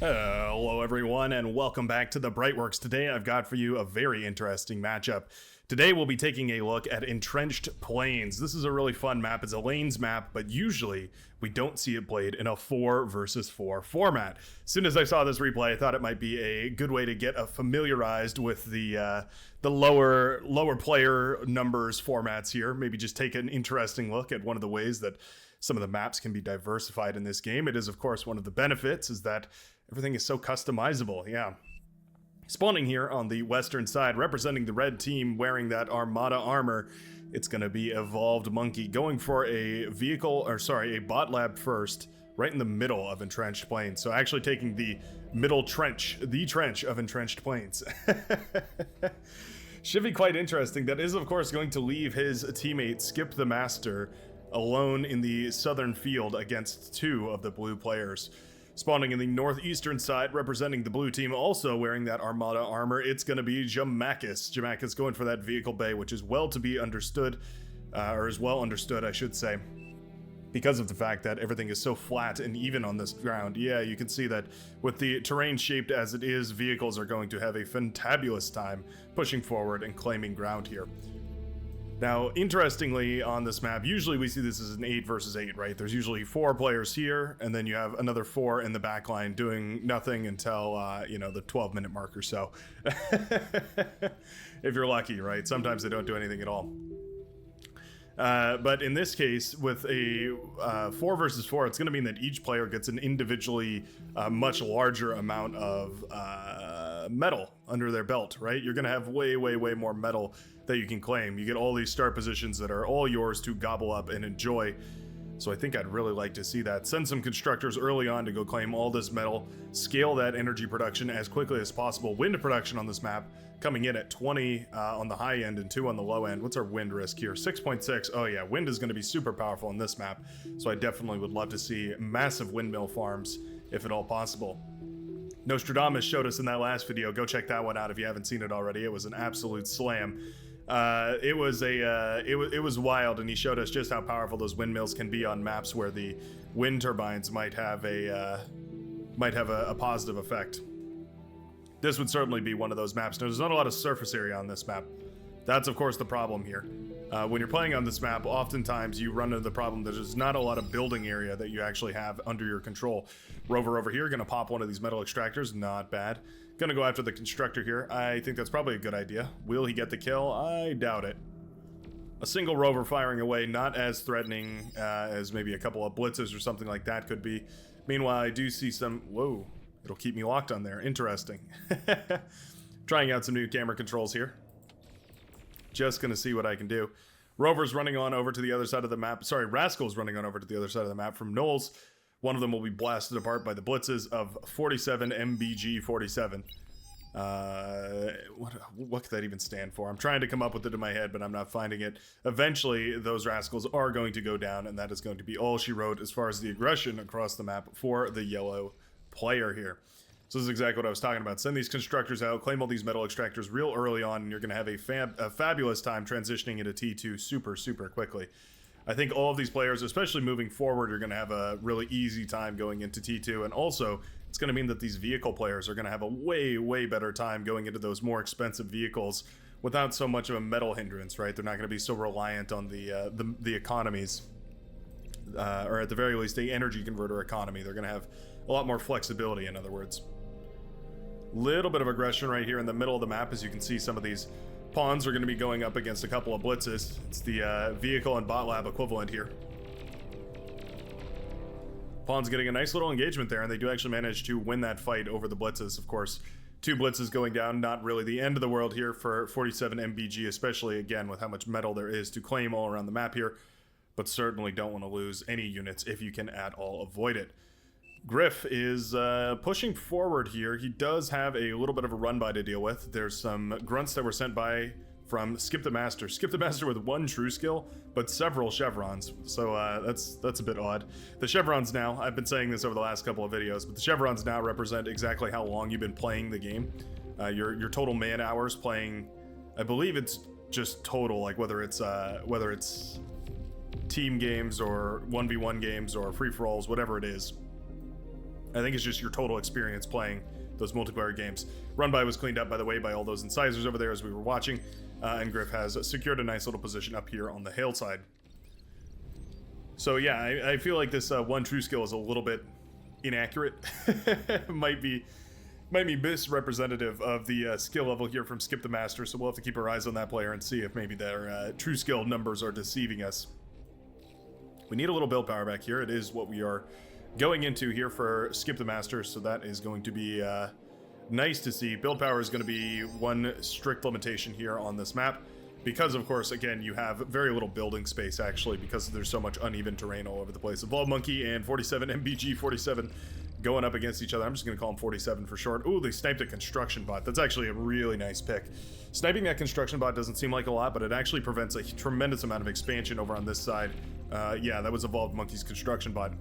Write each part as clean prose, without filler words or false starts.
Hello, everyone, and welcome back to the Brightworks. Today, I've got for you a very interesting matchup. Today, we'll be taking a look at Entrenched Plains. This is a really fun map. It's a lanes map, but usually we don't see it played in a 4 versus 4 format. As soon as I saw this replay, I thought it might be a good way to get familiarized with the lower player numbers formats here. Maybe just take an interesting look at one of the ways that some of the maps can be diversified in this game. It is, of course, one of the benefits is that everything is so customizable. Yeah. Spawning here on the western side, representing the red team wearing that Armada armor, it's going to be Evolved Monkey going for a bot lab first, right in the middle of Entrenched Plains. So actually taking the middle trench, the trench of Entrenched Plains. Should be quite interesting. That is, of course, going to leave his teammate Skip the Master alone in the southern field against 2 of the blue players. Spawning in the northeastern side, representing the blue team, also wearing that Armada armor, it's going to be Jamakis. Jamakis going for that vehicle bay, which is well understood, I should say, because of the fact that everything is so flat and even on this ground. Yeah, you can see that with the terrain shaped as it is, vehicles are going to have a fantabulous time pushing forward and claiming ground here. Now, interestingly, on this map, usually we see this as an 8 versus 8, right? There's usually 4 players here, and then you have another 4 in the back line doing nothing until, the 12-minute mark or so. If you're lucky, right? Sometimes they don't do anything at all. But in this case, with a 4 versus 4, it's going to mean that each player gets an individually much larger amount of metal under their belt, right? You're going to have way more metal that you can claim. You get all these start positions that are all yours to gobble up and enjoy. So I think I'd really like to see that. Send some constructors early on to go claim all this metal, scale that energy production as quickly as possible. Wind production on this map coming in at 20 on the high end and 2 on the low end. What's our wind risk here? 6.6. Oh yeah, wind is going to be super powerful on this map. So I definitely would love to see massive windmill farms if at all possible. Nostradamus showed us in that last video. Go check that one out if you haven't seen it already. It was an absolute slam. It was wild, and he showed us just how powerful those windmills can be on maps where the wind turbines might have a positive effect. This would certainly be one of those maps. Now, there's not a lot of surface area on this map. That's, of course, the problem here. When you're playing on this map, oftentimes you run into the problem that there's not a lot of building area that you actually have under your control. Rover over here, gonna pop one of these metal extractors, not bad. Gonna go after the constructor here. I think that's probably a good idea. Will he get the kill? I doubt it. A single rover firing away, not as threatening as maybe a couple of blitzes or something like that could be. Meanwhile, I do see some... Whoa, it'll keep me locked on there. Interesting. Trying out some new camera controls here. Just gonna see what I can do. Rover's running on over to the other side of the map. Sorry, Rascal's running on over to the other side of the map from Knowles. One of them will be blasted apart by the blitzes of 47 MBG 47. What could that even stand for? I'm trying to come up with it in my head, but I'm not finding it. Eventually, those rascals are going to go down, and that is going to be all she wrote as far as the aggression across the map for the yellow player here. So this is exactly what I was talking about. Send these constructors out, claim all these metal extractors real early on, and you're going to have a fabulous time transitioning into T2 super quickly. I think all of these players, especially moving forward, are going to have a really easy time going into T2, and also it's going to mean that these vehicle players are going to have a way better time going into those more expensive vehicles without so much of a metal hindrance, right? They're not going to be so reliant on the economies, or at the very least, the energy converter economy. They're going to have a lot more flexibility, in other words. Little bit of aggression right here in the middle of the map. As you can see, some of these pawns are going to be going up against a couple of blitzes. It's the vehicle and bot lab equivalent here. Pawn's getting a nice little engagement there, and they do actually manage to win that fight over the blitzes. Of course, 2 blitzes going down, not really the end of the world here for 47 MBG, especially again with how much metal there is to claim all around the map here, but certainly don't want to lose any units if you can at all avoid it. Griff is pushing forward here. He does have a little bit of a run by to deal with. There's some grunts that were sent by from Skip the Master. Skip the Master with 1 true skill, but several chevrons. So that's a bit odd. The chevrons now, I've been saying this over the last couple of videos, but the chevrons now represent exactly how long you've been playing the game. Your total man hours playing, I believe it's just total, like whether it's team games or 1v1 games or free-for-alls, whatever it is. I think it's just your total experience playing those multiplayer games. Run by was cleaned up, by the way, by all those incisors over there as we were watching, and Griff has secured a nice little position up here on the hail side. So yeah, I feel like this one true skill is a little bit inaccurate. might be misrepresentative of the skill level here from Skip the Master, so we'll have to keep our eyes on that player and see if maybe their true skill numbers are deceiving us. We need a little build power back here. It is what we are going into here for Skip the Master, so that is going to be nice to see. Build power is going to be one strict limitation here on this map, because of course, again, you have very little building space actually, because there's so much uneven terrain all over the place. Evolved Monkey and 47 MBG 47 going up against each other. I'm just going to call him 47 for short. Ooh, they sniped a construction bot. That's actually a really nice pick. Sniping that construction bot doesn't seem like a lot, but it actually prevents a tremendous amount of expansion over on this side. Yeah, that was Evolved Monkey's construction bot.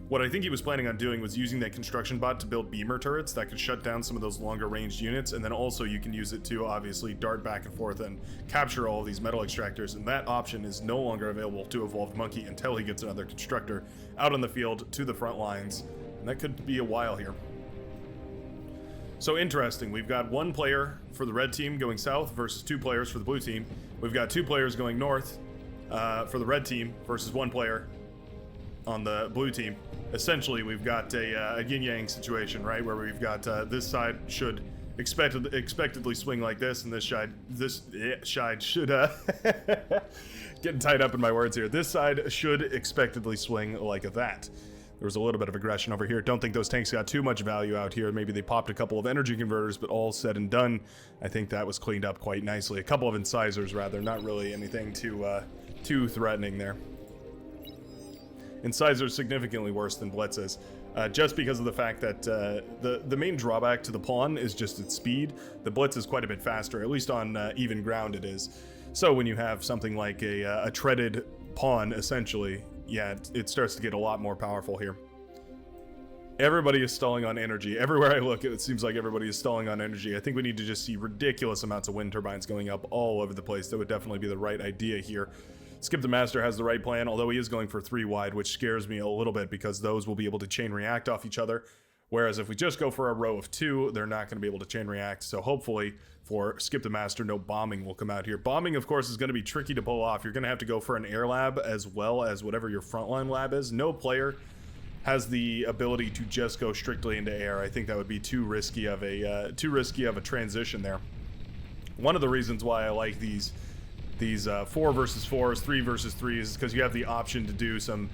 What I think he was planning on doing was using that construction bot to build beamer turrets that could shut down some of those longer ranged units, and then also you can use it to obviously dart back and forth and capture all of these metal extractors, and that option is no longer available to Evolved Monkey until he gets another constructor out on the field to the front lines, and that could be a while here. So interesting, we've got one player for the red team going south versus two players for the blue team. We've got two players going north for the red team versus one player on the blue team. Essentially, we've got a yin-yang situation, right, where we've got this side should expectedly swing like this, and this side should getting tied up in my words here. This side should expectedly swing like that. There was a little bit of aggression over here. Don't think those tanks got too much value out here. Maybe they popped a couple of energy converters, but all said and done, I think that was cleaned up quite nicely. A couple of incisors, rather, not really anything too threatening there. Incisors significantly worse than blitzes, just because of the fact that the main drawback to the pawn is just its speed. The blitz is quite a bit faster, at least on even ground it is. So when you have something like a treaded pawn, essentially, yeah, it starts to get a lot more powerful here. Everybody is stalling on energy. Everywhere I look, it seems like everybody is stalling on energy. I think we need to just see ridiculous amounts of wind turbines going up all over the place. That would definitely be the right idea here. Skip the Master has the right plan, although he is going for 3 wide, which scares me a little bit because those will be able to chain react off each other. Whereas if we just go for a row of 2, they're not going to be able to chain react. So hopefully for Skip the Master, no bombing will come out here. Bombing, of course, is going to be tricky to pull off. You're going to have to go for an air lab as well as whatever your frontline lab is. No player has the ability to just go strictly into air. I think that would be too risky of a transition there. One of the reasons why I like these 4 versus 4s, 3 versus 3s, is because you have the option to do some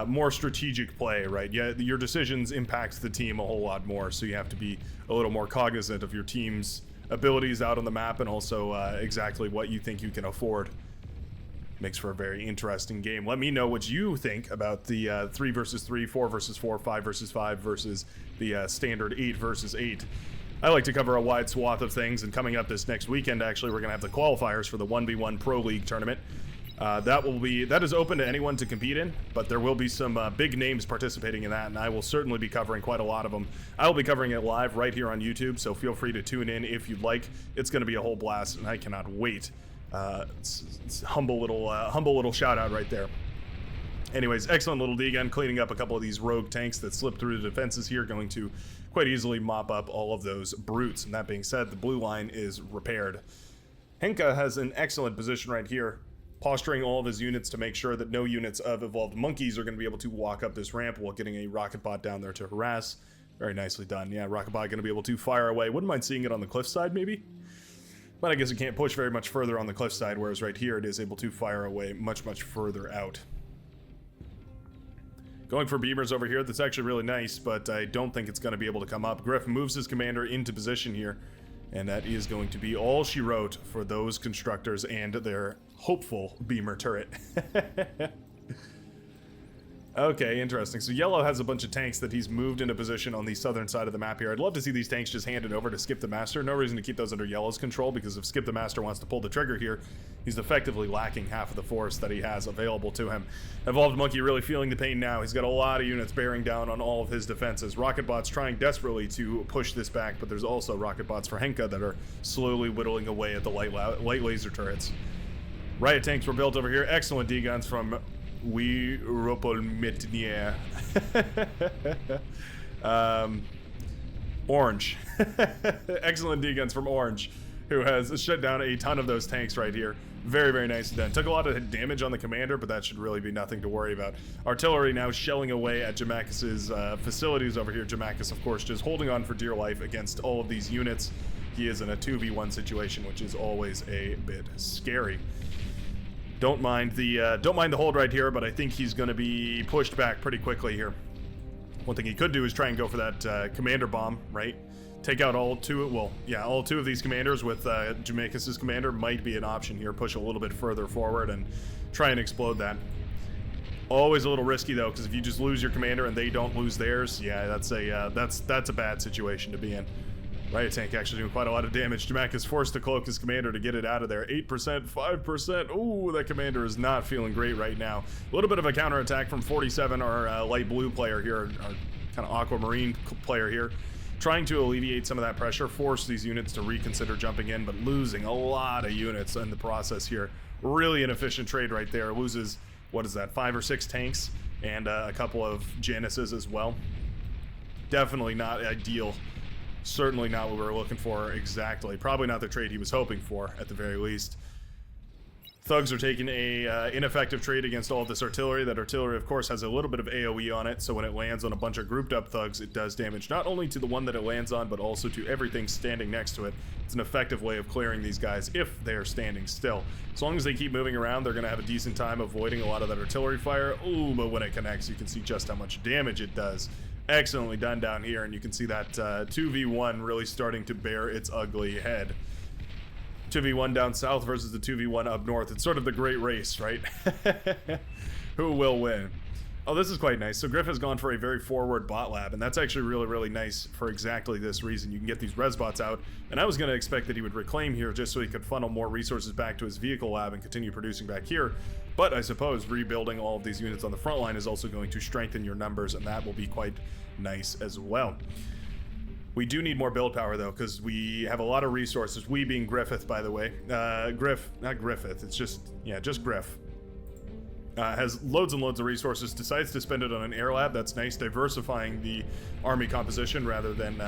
more strategic play, right? Yeah, your decisions impact the team a whole lot more, so you have to be a little more cognizant of your team's abilities out on the map and also exactly what you think you can afford. Makes for a very interesting game. Let me know what you think about the 3 versus 3, 4 versus 4, 5 versus 5 versus the standard 8 versus 8. I like to cover a wide swath of things, and coming up this next weekend, actually, we're going to have the qualifiers for the 1v1 Pro League tournament. That is open to anyone to compete in, but there will be some big names participating in that, and I will certainly be covering quite a lot of them. I will be covering it live right here on YouTube, so feel free to tune in if you'd like. It's going to be a whole blast, and I cannot wait. It's humble little shout out right there. Anyways, excellent little D-gun, cleaning up a couple of these rogue tanks that slipped through the defenses here, going to quite easily mop up all of those brutes. And that being said, the blue line is repaired. Henka has an excellent position right here, posturing all of his units to make sure that no units of evolved monkeys are going to be able to walk up this ramp while getting a rocket bot down there to harass. Very nicely done. Yeah, rocket bot going to be able to fire away. Wouldn't mind seeing it on the cliff side, maybe? But I guess it can't push very much further on the cliff side, whereas right here it is able to fire away much, much further out. Going for beamers over here, that's actually really nice, but I don't think it's going to be able to come up. Griff moves his commander into position here, and that is going to be all she wrote for those constructors and their hopeful beamer turret. Okay, interesting. So yellow has a bunch of tanks that he's moved into position on the southern side of the map here. I'd love to see these tanks just handed over to Skip the Master. No reason to keep those under yellow's control, because if Skip the Master wants to pull the trigger here, he's effectively lacking half of the force that he has available to him. Evolved Monkey really feeling the pain now. He's got a lot of units bearing down on all of his defenses. Rocket bots trying desperately to push this back, but there's also rocket bots for Henka that are slowly whittling away at the light laser turrets. Riot tanks were built over here. Excellent D-guns from We Ropolmitnier. Orange. Excellent D-guns from Orange, who has shut down a ton of those tanks right here. Very, very nice done. Took a lot of damage on the commander, but that should really be nothing to worry about. Artillery now shelling away at Jamakis's facilities over here. Jamakis, of course, just holding on for dear life against all of these units. He is in a 2v1 situation, which is always a bit scary. Don't mind the hold right here, but I think he's going to be pushed back pretty quickly here. One thing he could do is try and go for that commander bomb, right? Take out all two of these commanders with Jamakis's commander might be an option here. Push a little bit further forward and try and explode that. Always a little risky though, because if you just lose your commander and they don't lose theirs, yeah, that's a bad situation to be in. Riot tank actually doing quite a lot of damage. Jamakis forced to cloak his commander to get it out of there. 8%, 5%. Ooh, that commander is not feeling great right now. A little bit of a counterattack from 47, our light blue player here, our kind of aquamarine player here. Trying to alleviate some of that pressure, force these units to reconsider jumping in, but losing a lot of units in the process here. Really inefficient trade right there. Loses, what is that, 5 or 6 tanks and a couple of Janices as well. Definitely not ideal. Certainly not what we were looking for exactly. Probably not the trade he was hoping for, at the very least. Thugs are taking a ineffective trade against all of this artillery. That artillery, of course, has a little bit of AoE on it, so when it lands on a bunch of grouped up thugs, it does damage not only to the one that it lands on, but also to everything standing next to it. It's an effective way of clearing these guys if they're standing still. As long as they keep moving around, they're going to have a decent time avoiding a lot of that artillery fire. Ooh, but when it connects, you can see just how much damage it does. Excellently done down here, and you can see that 2v1 really starting to bear its ugly head. 2v1 down south versus the 2v1 up north. It's sort of the great race, right? Who will win? Oh, this is quite nice. So Griff has gone for a very forward bot lab, and that's actually really, really nice for exactly this reason. You can get these res bots out, and I was going to expect that he would reclaim here just so he could funnel more resources back to his vehicle lab and continue producing back here. But I suppose rebuilding all of these units on the front line is also going to strengthen your numbers, and that will be quite nice as well. We do need more build power, though, because we have a lot of resources. We being Griffith, by the way. Griff, not Griffith. It's just, yeah, just Griff. Has loads and loads of resources, decides to spend it on an air lab. That's nice, diversifying the army composition rather than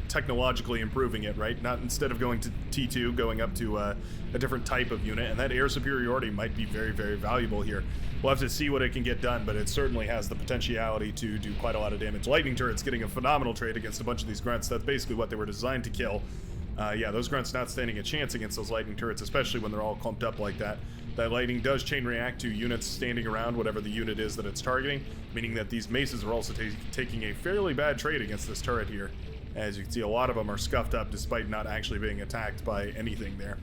technologically improving it, right? Not instead of going to T2, going up to a different type of unit, and that air superiority might be very, very valuable here. We'll have to see what it can get done, but it certainly has the potentiality to do quite a lot of damage. Lightning turrets getting a phenomenal trade against a bunch of these grunts. That's basically what they were designed to kill. Yeah, those grunts not standing a chance against those lightning turrets, especially when they're all clumped up like that. That lightning does chain react to units standing around whatever the unit is that it's targeting, meaning that these maces are also taking a fairly bad trade against this turret here. As you can see, a lot of them are scuffed up despite not actually being attacked by anything there.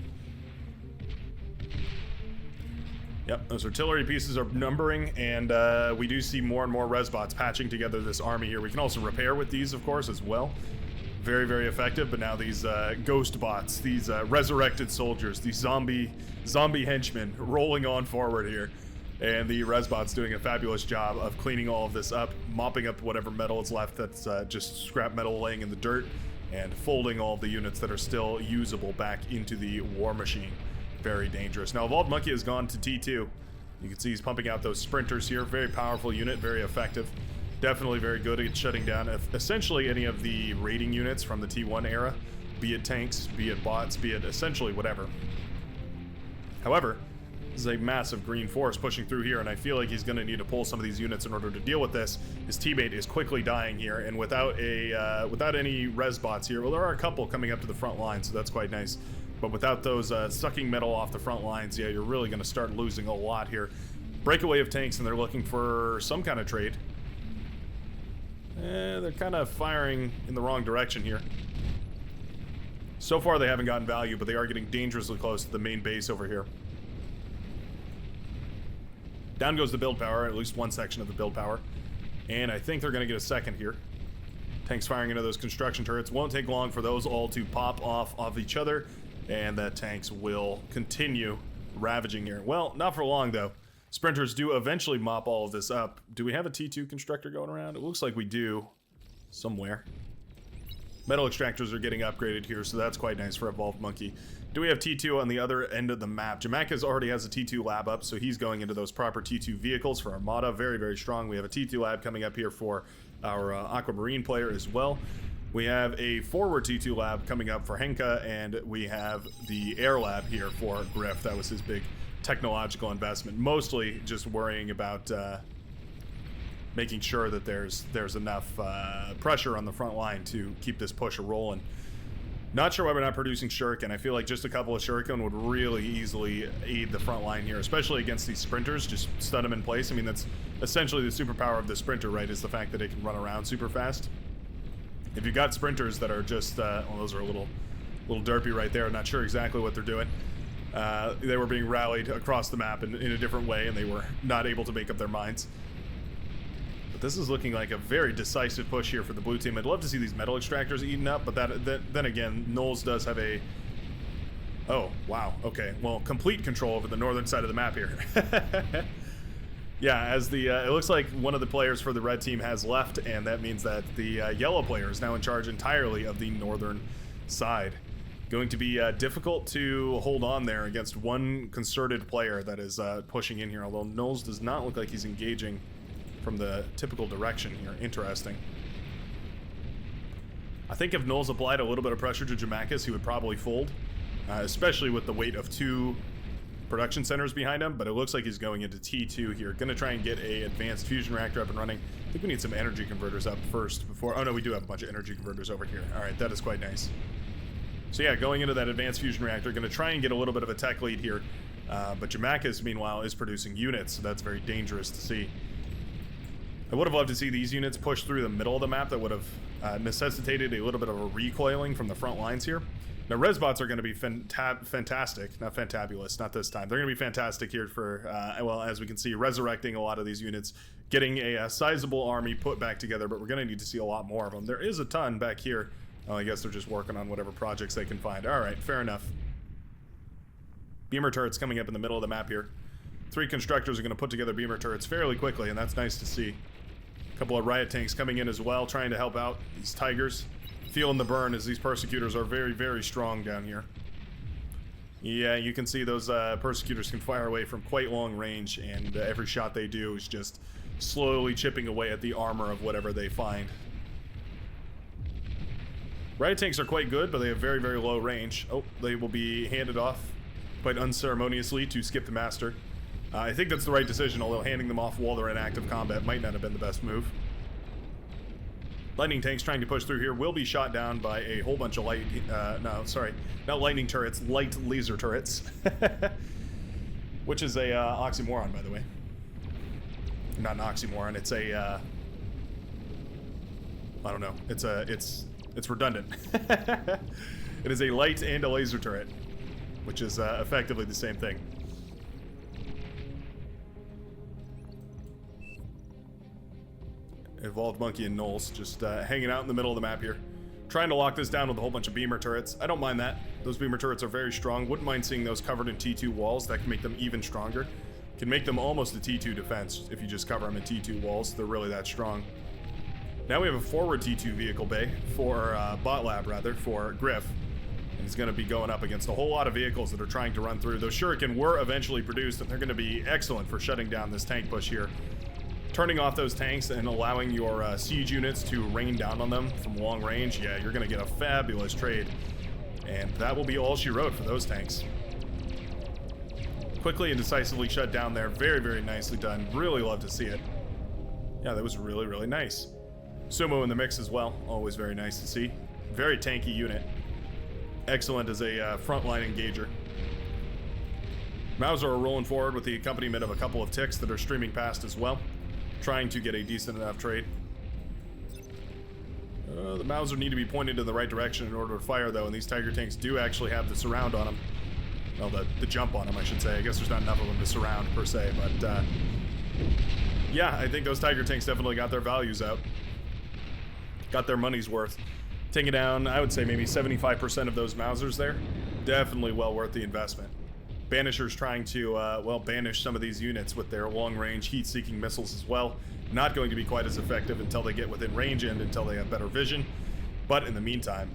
Yep, those artillery pieces are numbering, and we do see more and more res bots patching together this army here. We can also repair with these, of course, as well. Very, very effective, but now these ghost bots, these resurrected soldiers, these zombie henchmen rolling on forward here. And the res bots doing a fabulous job of cleaning all of this up, mopping up whatever metal is left that's just scrap metal laying in the dirt, and folding all of the units that are still usable back into the war machine. Very dangerous. Now, Evolved Monkey has gone to T2. You can see he's pumping out those sprinters here. Very powerful unit, very effective. Definitely very good at shutting down essentially any of the raiding units from the T1 era, be it tanks, be it bots, be it essentially whatever. However, this is a massive green force pushing through here, and I feel like he's going to need to pull some of these units in order to deal with this. His teammate is quickly dying here, and without any res bots here, well, there are a couple coming up to the front line, so that's quite nice. But without those sucking metal off the front lines, yeah, you're really going to start losing a lot here. Breakaway of tanks, and they're looking for some kind of trade. They're kind of firing in the wrong direction here. So far they haven't gotten value, but they are getting dangerously close to the main base over here. Down goes the build power, at least one section of the build power. And I think they're going to get a second here. Tanks firing into those construction turrets. Won't take long for those all to pop off of each other, and that tanks will continue ravaging here. Well, not for long though. Sprinters do eventually mop all of this up. Do we have a T2 constructor going around? It looks like we do somewhere. Metal extractors are getting upgraded here, so that's quite nice for Evolved Monkey. Do we have T2 on the other end of the map? Jamakis already has a T2 lab up, so he's going into those proper T2 vehicles for Armada. Very, very strong. We have a T2 lab coming up here for our Aquamarine player as well. We have a forward T2 lab coming up for Henka, and we have the air lab here for Griff. That was his big technological investment, mostly just worrying about making sure that there's enough pressure on the front line to keep this push rolling. Not sure why we're not producing Shuriken. I feel like just a couple of Shuriken would really easily aid the front line here, especially against these sprinters. Just stun them in place. I mean, that's essentially the superpower of the sprinter, right? Is the fact that it can run around super fast. If you got sprinters that are just, well, those are a little derpy right there. I'm not sure exactly what they're doing. They were being rallied across the map in a different way, and they were not able to make up their minds. But this is looking like a very decisive push here for the blue team. I'd love to see these metal extractors eaten up, but then again, Knowles does have a... Oh, wow. Okay. Well, complete control over the northern side of the map here. Yeah, as the it looks like one of the players for the red team has left, and that means that the yellow player is now in charge entirely of the northern side. Going to be difficult to hold on there against one concerted player that is pushing in here, although Knowles does not look like he's engaging from the typical direction here. Interesting. I think if Knowles applied a little bit of pressure to Jamakis, he would probably fold, especially with the weight of 2 production centers behind him, but it looks like he's going into T2 here. Gonna try and get a advanced fusion reactor up and running. I think we need some energy converters up first before... Oh no, we do have a bunch of energy converters over here. Alright, that is quite nice. So yeah, going into that advanced fusion reactor, gonna try and get a little bit of a tech lead here. But Jamakis, meanwhile, is producing units, so that's very dangerous to see. I would have loved to see these units push through the middle of the map. That would have necessitated a little bit of a recoiling from the front lines here. Now, Resbots are going to be fantastic. Not fantabulous, not this time. They're going to be fantastic here for, well, as we can see, resurrecting a lot of these units, getting a sizable army put back together, but we're going to need to see a lot more of them. There is a ton back here. Oh, I guess they're just working on whatever projects they can find. All right, fair enough. Beamer turrets coming up in the middle of the map here. 3 constructors are going to put together beamer turrets fairly quickly, and that's nice to see. A couple of riot tanks coming in as well, trying to help out these Tigers. Feeling the burn as these persecutors are very, very strong down here. Yeah, you can see those persecutors can fire away from quite long range, and every shot they do is just slowly chipping away at the armor of whatever they find. Riot tanks are quite good, but they have very, very low range. Oh, they will be handed off quite unceremoniously to Skip the Master. I think that's the right decision, although handing them off while they're in active combat might not have been the best move. Lightning tanks trying to push through here will be shot down by a whole bunch of not lightning turrets, light laser turrets. Which is a oxymoron, by the way. Not an oxymoron, it's a I don't know. It's redundant. It is a light and a laser turret, which is effectively the same thing. Evolved Monkey and Knowles just hanging out in the middle of the map here. Trying to lock this down with a whole bunch of beamer turrets. I don't mind that. Those beamer turrets are very strong. Wouldn't mind seeing those covered in T2 walls. That can make them even stronger. Can make them almost a T2 defense if you just cover them in T2 walls. They're really that strong. Now we have a forward T2 vehicle bay for bot lab rather for Griff. And he's going to be going up against a whole lot of vehicles that are trying to run through. Those Shuriken were eventually produced, and they're going to be excellent for shutting down this tank push here. Turning off those tanks and allowing your siege units to rain down on them from long range, yeah, you're going to get a fabulous trade. And that will be all she wrote for those tanks. Quickly and decisively shut down there. Very, very nicely done. Really love to see it. Yeah, that was really, really nice. Sumo in the mix as well. Always very nice to see. Very tanky unit. Excellent as a frontline engager. Mauser are rolling forward with the accompaniment of a couple of ticks that are streaming past as well. Trying to get a decent enough trade. The Mauser need to be pointed in the right direction in order to fire, though, and these Tiger tanks do actually have the surround on them. Well, the jump on them, I should say. I guess there's not enough of them to surround, per se, but yeah, I think those Tiger tanks definitely got their values out. Got their money's worth. Taking down, I would say, maybe 75% of those Mausers there. Definitely well worth the investment. Banisher's trying to, well, banish some of these units with their long-range heat-seeking missiles as well. Not going to be quite as effective until they get within range and until they have better vision. But in the meantime,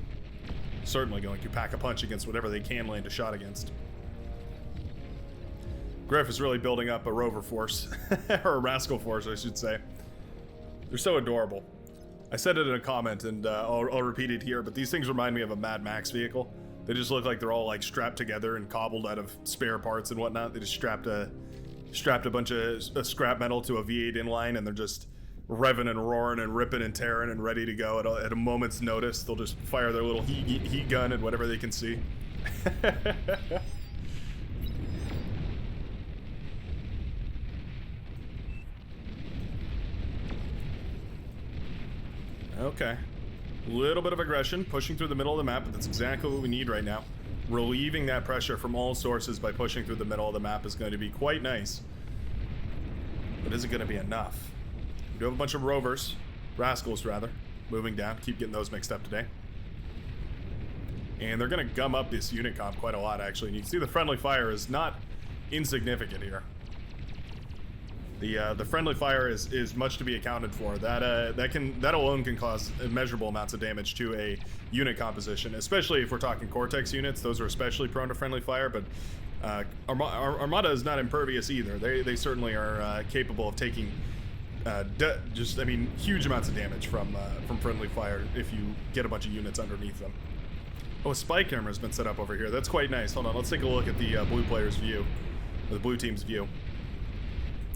certainly going to pack a punch against whatever they can land a shot against. Griff is really building up a rover force, or a rascal force, I should say. They're so adorable. I said it in a comment, and I'll repeat it here, but these things remind me of a Mad Max vehicle. They just look like they're all like strapped together and cobbled out of spare parts and whatnot. They just strapped a bunch of scrap metal to a V8 inline, and they're just revving and roaring and ripping and tearing and ready to go at a moment's notice. They'll just fire their little heat gun at whatever they can see. Okay. Little bit of aggression, pushing through the middle of the map, but that's exactly what we need right now. Relieving that pressure from all sources by pushing through the middle of the map is going to be quite nice. But is it going to be enough? We do have a bunch of rovers, rascals rather, moving down. Keep getting those mixed up today. And they're going to gum up this unit comp quite a lot, actually. And you can see the friendly fire is not insignificant here. The friendly fire is much to be accounted for. That alone can cause immeasurable amounts of damage to a unit composition, especially if we're talking Cortex units. Those are especially prone to friendly fire, but Armada is not impervious either. They certainly are capable of taking huge amounts of damage from friendly fire if you get a bunch of units underneath them. Oh, a spy camera has been set up over here. That's quite nice. Hold on, let's take a look at the blue player's view, or the blue team's view.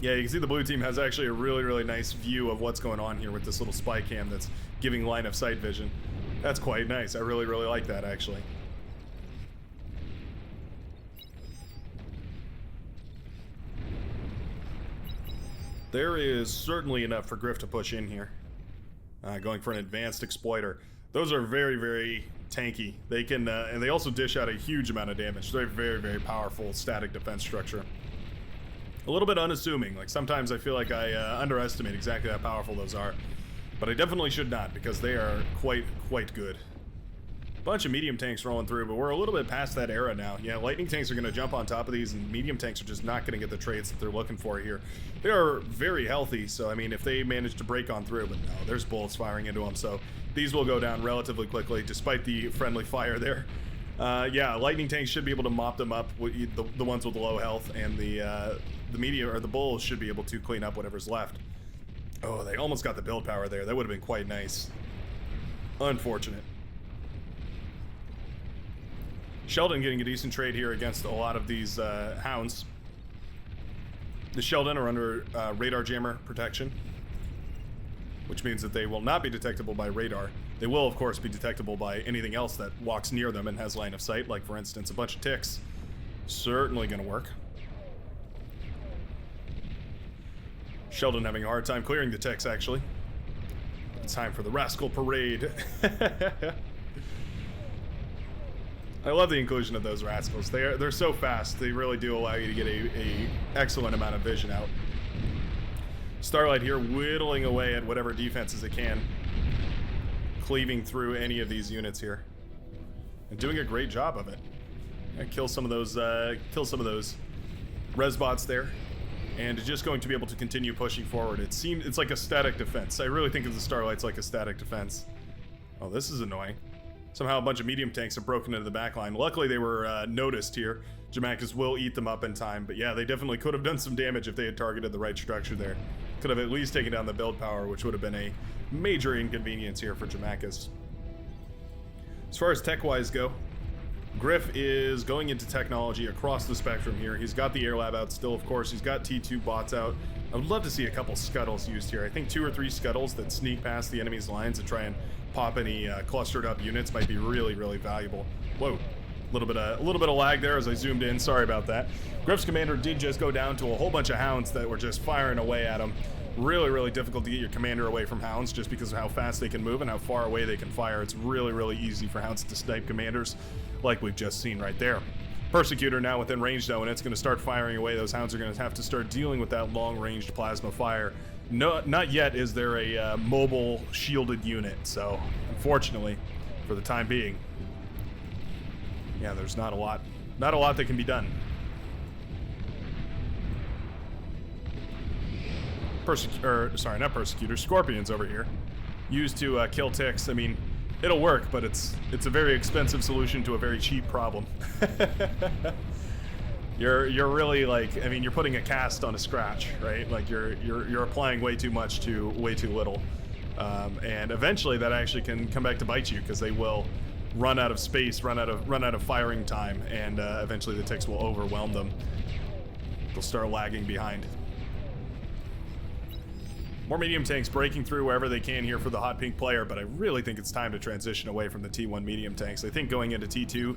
Yeah, you can see the blue team has actually a really, really nice view of what's going on here with this little spy cam that's giving line of sight vision. That's quite nice. I really, really like that, actually. There is certainly enough for Griff to push in here. Going for an advanced exploiter. Those are very, very tanky. They can, and they also dish out a huge amount of damage. They're a very, very powerful static defense structure. A little bit unassuming. Like, sometimes I feel like I underestimate exactly how powerful those are. But I definitely should not, because they are quite good. Bunch of medium tanks rolling through, but we're a little bit past that era now. Yeah, lightning tanks are going to jump on top of these, and medium tanks are just not going to get the traits that they're looking for here. They are very healthy, so I mean, if they manage to break on through, but no, there's bullets firing into them, so these will go down relatively quickly, despite the friendly fire there. Yeah, lightning tanks should be able to mop them up, the ones with low health, and the medium, or the bulls, should be able to clean up whatever's left. Oh, they almost got the build power there. That would have been quite nice. Unfortunate. Sheldon getting a decent trade here against a lot of these hounds. The Sheldon are under radar jammer protection, which means that they will not be detectable by radar. They will, of course, be detectable by anything else that walks near them and has line of sight, like, for instance, a bunch of ticks. Certainly going to work. Sheldon having a hard time clearing the ticks, actually. It's time for the Rascal Parade. I love the inclusion of those rascals. They're so fast. They really do allow you to get a excellent amount of vision out. Starlight here whittling away at whatever defenses it can, cleaving through any of these units here, and doing a great job of it. Kill some of those res bots there, and just going to be able to continue pushing forward. It's like a static defense. I really think of the Starlight's like a static defense. Oh, this is annoying. Somehow a bunch of medium tanks have broken into the back line. Luckily they were noticed here. Jamacus will eat them up in time, but yeah, they definitely could have done some damage if they had targeted the right structure there. Could have at least taken down the build power, which would have been a major inconvenience here for Jamacus. As far as tech-wise go, Griff is going into technology across the spectrum here. He's got the air lab out still, of course. He's got T2 bots out. I would love to see a couple scuttles used here. I think 2 or 3 scuttles that sneak past the enemy's lines and try and pop any clustered up units might be really, really valuable. Whoa. A little bit of lag there as I zoomed in. Sorry about that. Griff's commander did just go down to a whole bunch of hounds that were just firing away at him. Really, really difficult to get your commander away from hounds just because of how fast they can move and how far away they can fire. It's really, really easy for hounds to snipe commanders, like we've just seen right there. Persecutor now within range though, and it's going to start firing away. Those hounds are going to have to start dealing with that long-ranged plasma fire. No, not yet is there a mobile shielded unit, so unfortunately, for the time being, yeah, there's not a lot that can be done. Not Persecutor, Scorpions over here, used to kill ticks. I mean, it'll work, but it's a very expensive solution to a very cheap problem. You're really like, I mean, you're putting a cast on a scratch, right? Like you're applying way too much to way too little. And eventually that actually can come back to bite you, because they will run out of space, run out of firing time, and eventually the ticks will overwhelm them. They'll start lagging behind. More medium tanks breaking through wherever they can here for the hot pink player, but I really think it's time to transition away from the T1 medium tanks. I think going into T2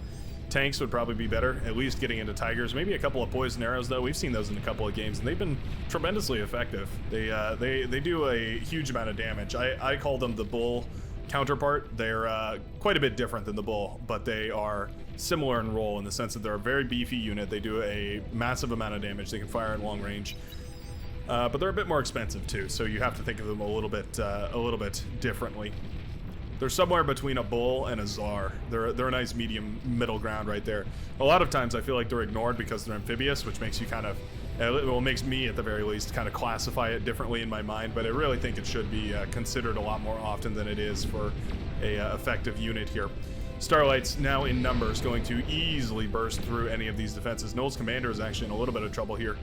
tanks would probably be better, at least getting into Tigers. Maybe a couple of poison arrows, though. We've seen those in a couple of games, and they've been tremendously effective. They do a huge amount of damage. I call them the bull counterpart. They're quite a bit different than the bull, but they are similar in role in the sense that they're a very beefy unit. They do a massive amount of damage. They can fire at long range. But they're a bit more expensive too, so you have to think of them a little bit differently. They're somewhere between a bull and a czar. They're a nice medium middle ground right there. A lot of times I feel like they're ignored because they're amphibious, which makes you kind of, well, makes me at the very least kind of classify it differently in my mind. But I really think it should be considered a lot more often than it is for a effective unit here. Starlight's now in numbers, going to easily burst through any of these defenses. Noel's commander is actually in a little bit of trouble here,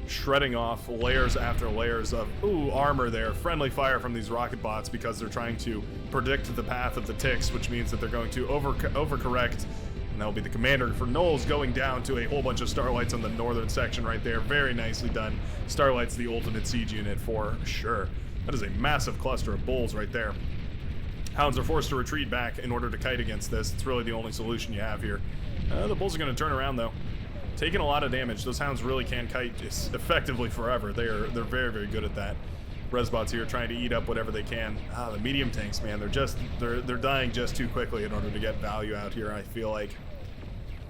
shredding off layers after layers of armor there. Friendly fire from these rocket bots because they're trying to predict the path of the ticks, which means that they're going to overcorrect, and that'll be the commander for Knowles going down to a whole bunch of Starlights on the northern section right there. Very nicely done. Starlight's the ultimate siege unit for sure. That is a massive cluster of bulls right there. Hounds are forced to retreat back in order to kite against this. It's really the only solution you have here. The bulls are going to turn around though. Taking a lot of damage. Those hounds really can kite effectively forever. They're very, very good at that. Resbots here trying to eat up whatever they can. The medium tanks, man, they're dying just too quickly in order to get value out here, I feel like.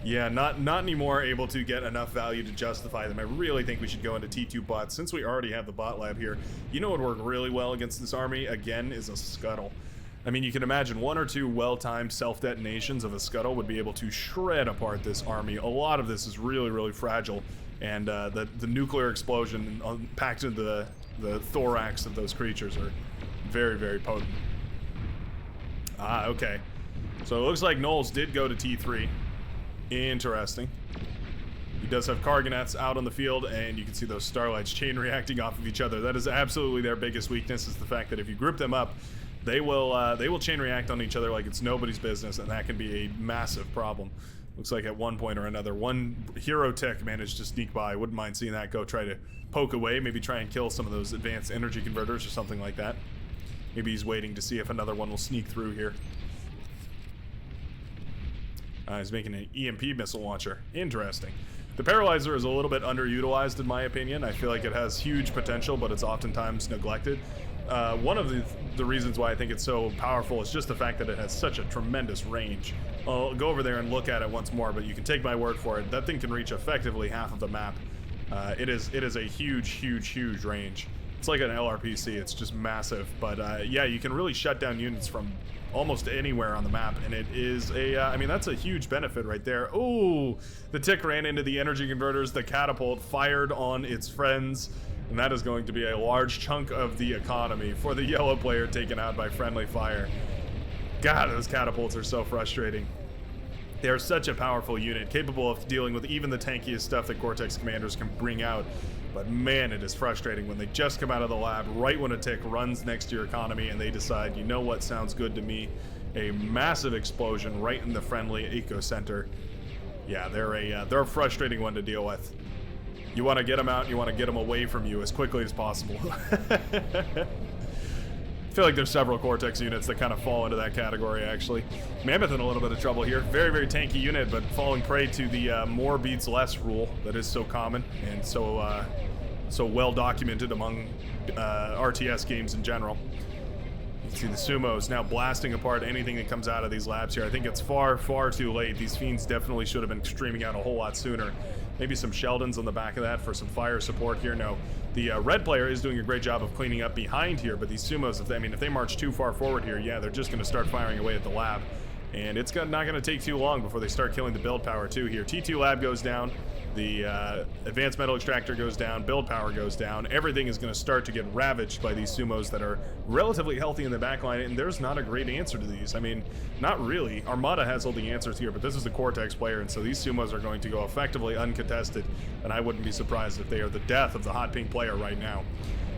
Yeah, not anymore able to get enough value to justify them. I really think we should go into T2 bots. Since we already have the bot lab here, you know what would work really well against this army, again, is a scuttle. I mean, you can imagine one or two well-timed self-detonations of a scuttle would be able to shred apart this army. A lot of this is really, really fragile, and the nuclear explosion packed into the thorax of those creatures are very, very potent. Okay. So it looks like Knowles did go to T3. Interesting. He does have Karganeths out on the field, and you can see those Starlights chain reacting off of each other. That is absolutely their biggest weakness, is the fact that if you group them up, they will chain react on each other like it's nobody's business, and that can be a massive problem. Looks like at one point or another, one hero tech managed to sneak by. Wouldn't mind seeing that go try to poke away, maybe try and kill some of those advanced energy converters or something like that. Maybe he's waiting to see if another one will sneak through here. He's making an EMP missile launcher. Interesting. The Paralyzer is a little bit underutilized in my opinion. I feel like it has huge potential, but it's oftentimes neglected. One of the reasons why I think it's so powerful is just the fact that it has such a tremendous range. I'll go over there and look at it once more, but you can take my word for it. That thing can reach effectively half of the map. It is a huge range. It's like an LRPC. It's just massive. But yeah, you can really shut down units from almost anywhere on the map, and it is a I mean, that's a huge benefit right there. Ooh, the tick ran into the energy converters. The catapult fired on its friends, and that is going to be a large chunk of the economy for the yellow player taken out by friendly fire. God, those catapults are so frustrating. They are such a powerful unit, capable of dealing with even the tankiest stuff that Cortex commanders can bring out. But man, it is frustrating when they just come out of the lab right when a tick runs next to your economy and they decide, you know what sounds good to me? A massive explosion right in the friendly eco center. Yeah, they're a frustrating one to deal with. You want to get them out, you want to get them away from you as quickly as possible. I feel like there's several Cortex units that kind of fall into that category, actually. Mammoth in a little bit of trouble here. Very, very tanky unit, but falling prey to the more beats less rule that is so common and so well documented among RTS games in general. You can see the Sumos now blasting apart anything that comes out of these labs here. I think it's far, far too late. These fiends definitely should have been streaming out a whole lot sooner. Maybe some Sheldons on the back of that for some fire support here. No, the red player is doing a great job of cleaning up behind here, but these Sumos, if they march too far forward here, yeah, they're just going to start firing away at the lab. And it's not going to take too long before they start killing the build power too here. T2 lab goes down, the advanced metal extractor goes down, build power goes down. Everything is going to start to get ravaged by these Sumos that are relatively healthy in the backline, and there's not a great answer to these. I mean, not really. Armada has all the answers here, but this is the Cortex player, and so these Sumos are going to go effectively uncontested, and I wouldn't be surprised if they are the death of the hot pink player right now.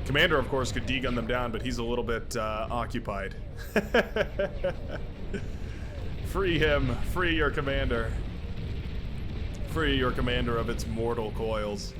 Commander, of course, could degun them down, but he's a little bit occupied. Free him. Free your commander. Free your commander of its mortal coils.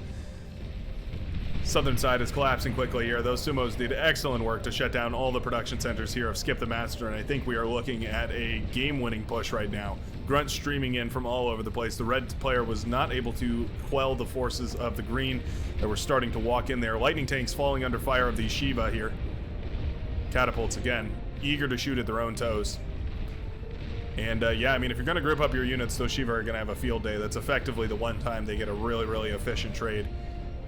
Southern side is collapsing quickly here. Those sumos did excellent work to shut down all the production centers here of Skip the Master, and I think we are looking at a game-winning push right now. Grunt streaming in from all over the place. The red player was not able to quell the forces of the green that were starting to walk in there. Lightning tanks falling under fire of the Shiva here. Catapults, again, eager to shoot at their own toes. And yeah, I mean, if you're going to group up your units, those Shiva are going to have a field day. That's effectively the one time they get a really, really efficient trade.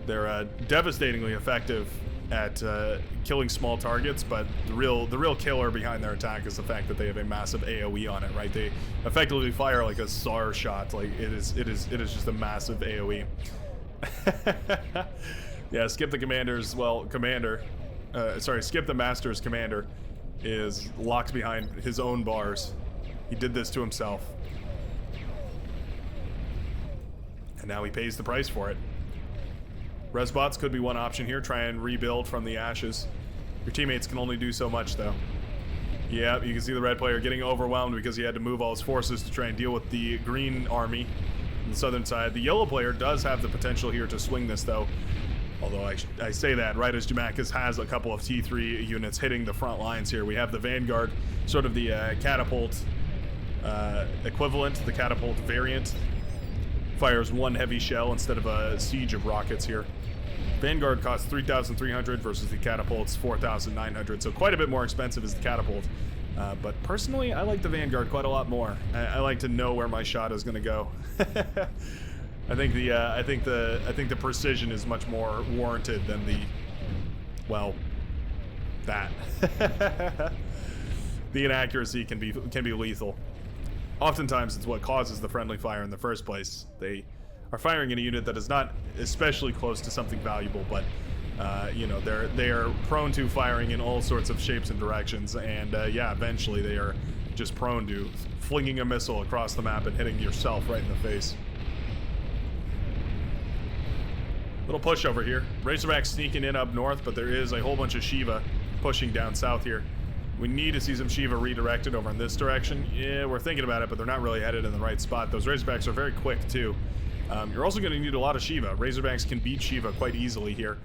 They're devastatingly effective at killing small targets, but the real killer behind their attack is the fact that they have a massive AoE on it, right? They effectively fire like a SAR shot. Like it is just a massive AoE. Yeah, Skip the Commander's, well, Skip the Master's commander is locked behind his own bars. He did this to himself. And now he pays the price for it. Resbots could be one option here. Try and rebuild from the ashes. Your teammates can only do so much, though. Yeah, you can see the red player getting overwhelmed because he had to move all his forces to try and deal with the green army on the southern side. The yellow player does have the potential here to swing this, though. Although I say that right as Jamakis has a couple of T3 units hitting the front lines here. We have the Vanguard, sort of the catapult equivalent, the catapult variant. Fires one heavy shell instead of a siege of rockets here. Vanguard costs 3,300 versus the catapult's 4,900, so quite a bit more expensive is the catapult. But personally, I like the Vanguard quite a lot more. I like to know where my shot is going to go. I think the precision is much more warranted than the, well, that. The inaccuracy can be lethal. Oftentimes, it's what causes the friendly fire in the first place. They are firing in a unit that is not especially close to something valuable, but you know, they are prone to firing in all sorts of shapes and directions, and yeah, eventually they are just prone to flinging a missile across the map and hitting yourself right in the face. Little push over here. Razorback sneaking in up north, but there is a whole bunch of Shiva pushing down south here. We need to see some Shiva redirected over in this direction. Yeah, we're thinking about it, but they're not really headed in the right spot. Those Razorbacks are very quick, too. You're also going to need a lot of Shiva. Razorbacks can beat Shiva quite easily here.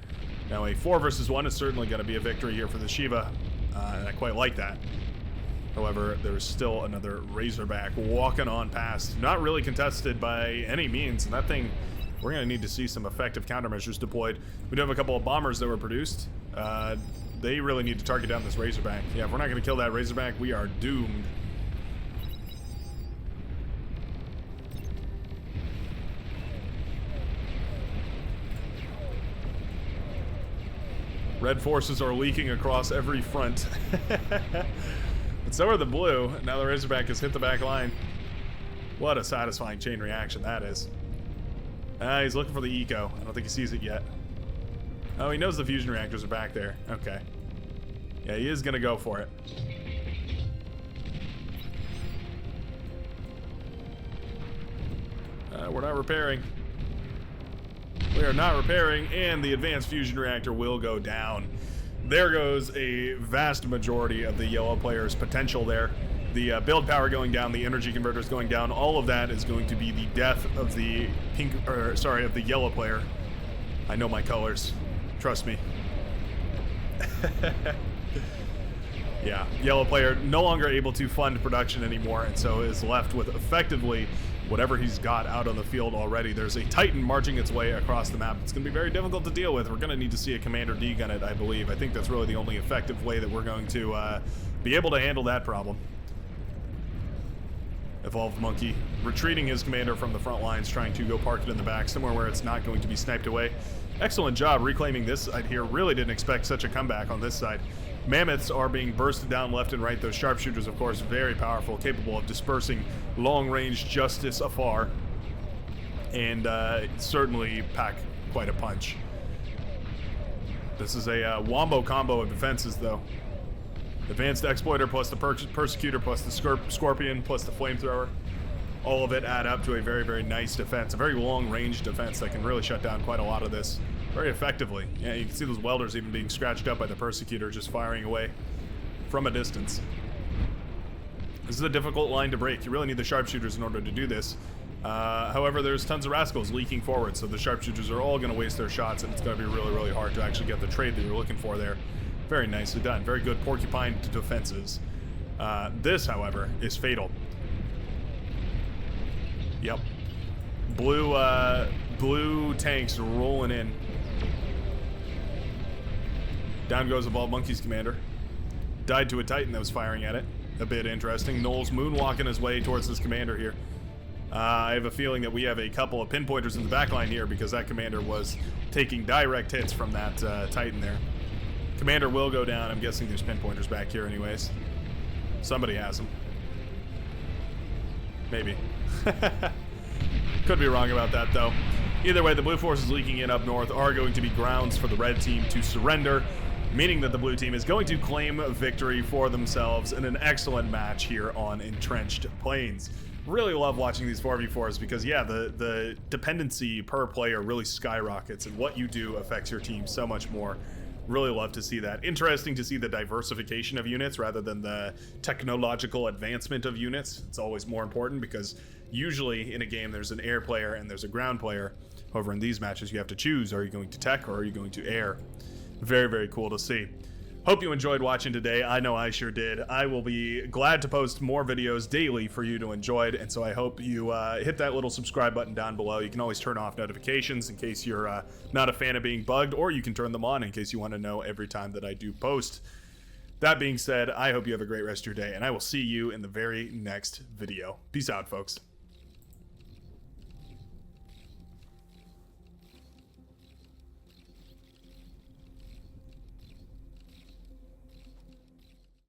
Now, a 4 versus 1 is certainly going to be a victory here for the Shiva, and I quite like that. However, there's still another Razorback walking on past. Not really contested by any means, and that thing, we're going to need to see some effective countermeasures deployed. We do have a couple of bombers that were produced. They really need to target down this Razorback. Yeah, if we're not going to kill that Razorback, we are doomed. Red forces are leaking across every front. But so are the blue. Now the Razorback has hit the back line. What a satisfying chain reaction that is. He's looking for the eco. I don't think he sees it yet. Oh, he knows the fusion reactors are back there. Okay. Yeah, he is gonna go for it. We're not repairing. We are not repairing, and the advanced fusion reactor will go down. There goes a vast majority of the yellow player's potential there. The build power going down, the energy converters going down, all of that is going to be the death of the of the yellow player. I know my colors. Trust me. Yeah, yellow player no longer able to fund production anymore, and so is left with effectively whatever he's got out on the field already. There's a Titan marching its way across the map. It's going to be very difficult to deal with. We're going to need to see a commander degun it, I believe. I think that's really the only effective way that we're going to be able to handle that problem. Evolved Monkey retreating his commander from the front lines, trying to go park it in the back, somewhere where it's not going to be sniped away. Excellent job reclaiming this side here. Really didn't expect such a comeback on this side. Mammoths are being bursted down left and right. Those sharpshooters, of course, very powerful, capable of dispersing long-range justice afar, and certainly pack quite a punch. This is a wombo combo of defenses, though. Advanced Exploiter plus the Persecutor plus the Scorpion plus the Flamethrower. All of it add up to a very, very nice defense. A very long-range defense that can really shut down quite a lot of this. very effectively. Yeah, you can see those welders even being scratched up by the Persecutor, just firing away from a distance. This is a difficult line to break. You really need the sharpshooters in order to do this. However, there's tons of rascals leaking forward, so the sharpshooters are all going to waste their shots, and it's going to be really, really hard to actually get the trade that you're looking for there. Very nicely done. Very good porcupine defenses. This, however, is fatal. Yep. Blue tanks rolling in. Down goes a Vault Monkeys commander. Died to a Titan that was firing at it. A bit interesting. Knowles moonwalking his way towards this commander here. I have a feeling that we have a couple of pinpointers in the backline here because that commander was taking direct hits from that Titan there. Commander will go down. I'm guessing there's pinpointers back here anyways. Somebody has them. Maybe. Could be wrong about that though. Either way, the blue forces leaking in up north are going to be grounds for the red team to surrender, meaning that the blue team is going to claim victory for themselves in an excellent match here on Entrenched Plains. Really love watching these 4v4s because, yeah, the dependency per player really skyrockets, and what you do affects your team so much more. Really love to see that. Interesting to see the diversification of units rather than the technological advancement of units. It's always more important because usually in a game there's an air player and there's a ground player. However, in these matches you have to choose, are you going to tech or are you going to air? Very, very cool to see. Hope you enjoyed watching today. I know I sure did. I will be glad to post more videos daily for you to enjoy it, and so I hope you hit that little subscribe button down below. You can always turn off notifications in case you're not a fan of being bugged, or you can turn them on in case you want to know every time that I do post. That being said, I hope you have a great rest of your day, and I will see you in the very next video. Peace out, folks.